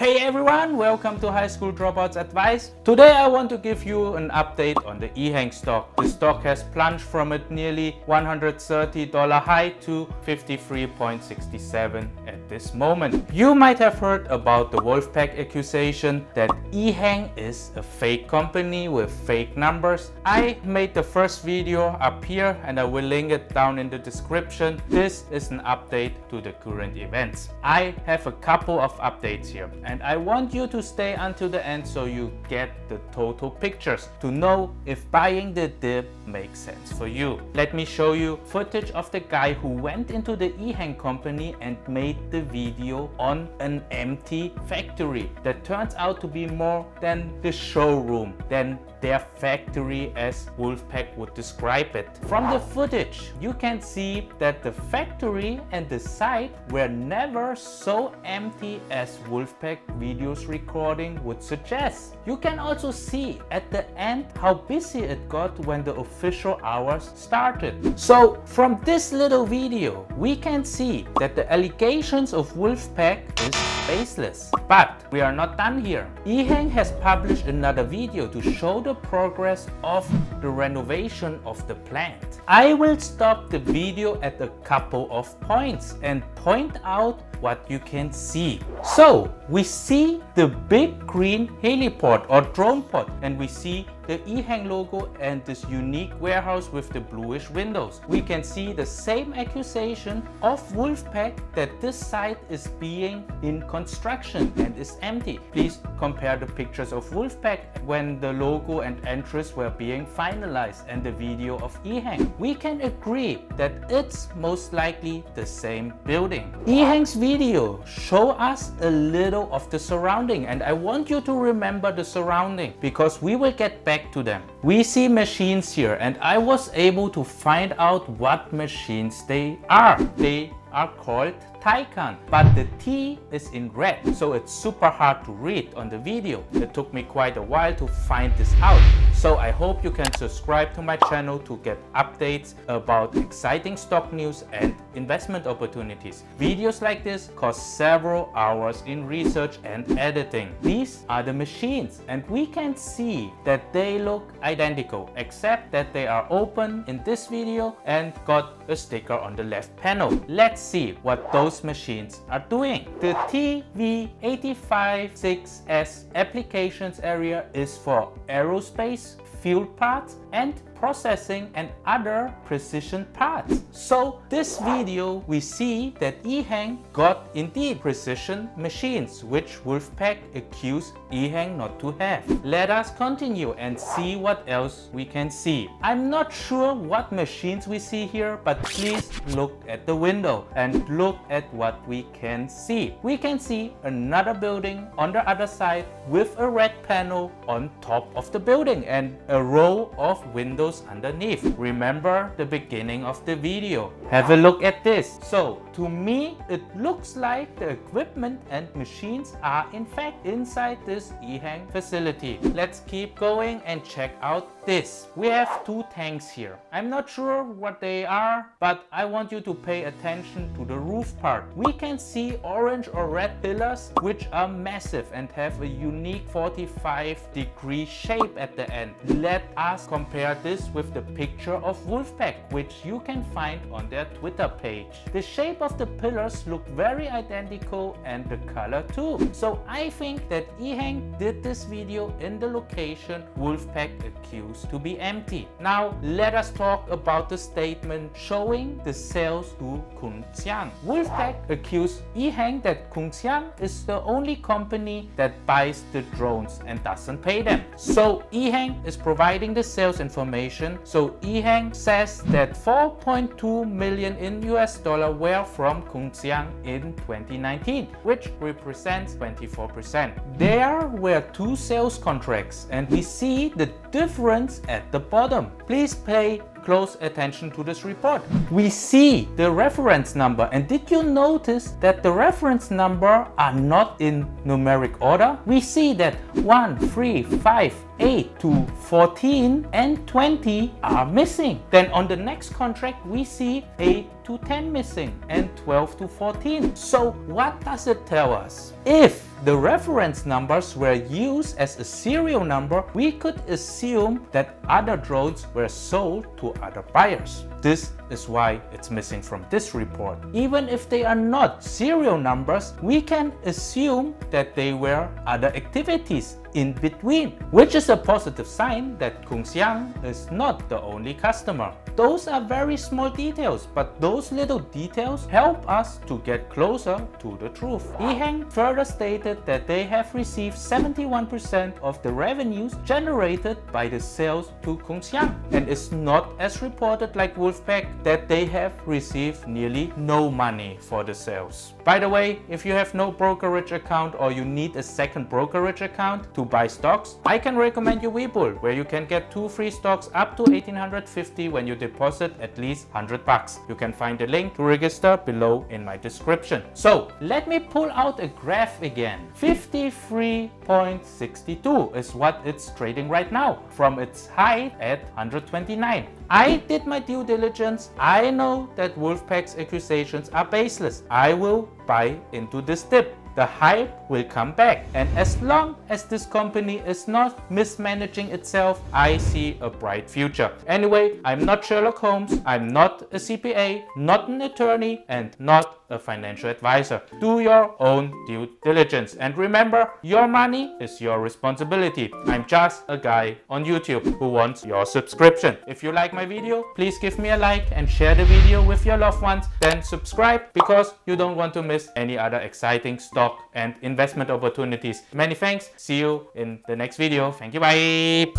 Hey everyone, welcome to High School Dropouts Advice. Today I want to give you an update on the EHang stock. The stock has plunged from a nearly $130 high to 53.67 at this moment. You might have heard about the Wolfpack accusation that EHang is a fake company with fake numbers. I made the first video up here and I will link it down in the description. This is an update to the current events. I have a couple of updates here. And I want you to stay until the end so you get the total pictures to know if buying the dip makes sense for you. Let me show you footage of the guy who went into the EHang company and made the video on an empty factory that turns out to be more than the showroom, than their factory as Wolfpack would describe it. From the footage, you can see that the factory and the site were never so empty as Wolfpack videos recording would suggest. You can also see at the end how busy it got when the official hours started. So from this little video, we can see that the allegations of Wolfpack is baseless. But we are not done here. EHang has published another video to show the progress of the renovation of the plant. I will stop the video at a couple of points and point out what you can see. So we see the big green heliport or drone pod, and we see the EHang logo and this unique warehouse with the bluish windows. We can see the same accusation of Wolfpack that this site is being in construction and is empty. Please compare the pictures of Wolfpack when the logo and entrance were being finalized and the video of EHang. We can agree that it's most likely the same building. EHang's video show us a little of the surrounding, and I want you to remember the surrounding because we will get back to them. We see machines here and I was able to find out what machines they are. They are called Taycan, but the T is in red, so it's super hard to read on the video. It took me quite a while to find this out. So I hope you can subscribe to my channel to get updates about exciting stock news and investment opportunities. Videos like this cost several hours in research and editing. These are the machines and we can see that they look identical except that they are open in this video and got a sticker on the left panel. Let's see what those machines are doing. The TV856S applications area is for aerospace, field parts and processing and other precision parts. So this video we see that EHang got indeed precision machines which Wolfpack accused EHang not to have. Let us continue and see what else we can see. I'm not sure what machines we see here, but please look at the window and look at what we can see. We can see another building on the other side with a red panel on top of the building and a row of windows underneath. Remember the beginning of the video. Have a look at this. So to me it looks like the equipment and machines are in fact inside this EHang facility. Let's keep going and check out this. We have two tanks here. I'm not sure what they are, but I want you to pay attention to the roof part. We can see orange or red pillars which are massive and have a unique 45-degree shape at the end. Let us compare this with the picture of Wolfpack, which you can find on their Twitter page. The shape of the pillars look very identical and the color too. So I think that EHang did this video in the location Wolfpack accused to be empty. Now let us talk about the statement showing the sales to Kungxiang. Wolfpack accused EHang that Kungxiang is the only company that buys the drones and doesn't pay them. So EHang is providing the sales information. So EHang says that 4.2 million in US dollar were from Kungxiang in 2019, which represents 24%. There were two sales contracts and we see the difference at the bottom. Please pay close attention to this report. We see the reference number, and did you notice that the reference number are not in numeric order? We see that 1, 3, 5, 8 to 14 and 20 are missing. Then on the next contract we see 8 to 10 missing and 12 to 14. So what does it tell us? If the reference numbers were used as a serial number, we could assume that other drones were sold to other buyers. This is why it's missing from this report. Even if they are not serial numbers, we can assume that they were other activities in between, which is a positive sign that Kung Xiang is not the only customer. Those are very small details, but those little details help us to get closer to the truth. Ehang further stated that they have received 71% of the revenues generated by the sales to Kung Xiang, and is not as reported like Wolfpack that they have received nearly no money for the sales. By the way, if you have no brokerage account or you need a second brokerage account to buy stocks, I can recommend you Webull, where you can get 2 free stocks up to 1850 when you deposit at least $100. You can find the link to register below in my description. So let me pull out a graph again. 53.62 is what it's trading right now from its high at 129. I did my due diligence. I know that Wolfpack's accusations are baseless. I will buy into this dip. The hype will come back, and as long as this company is not mismanaging itself, I see a bright future. Anyway, I'm not Sherlock Holmes, I'm not a CPA, not an attorney, and not a financial advisor. Do your own due diligence, and remember, your money is your responsibility. I'm just a guy on YouTube who wants your subscription. If you like my video, please give me a like and share the video with your loved ones. Then subscribe, because you don't want to miss any other exciting stock and investment opportunities. Many thanks. See you in the next video. Thank you. Bye.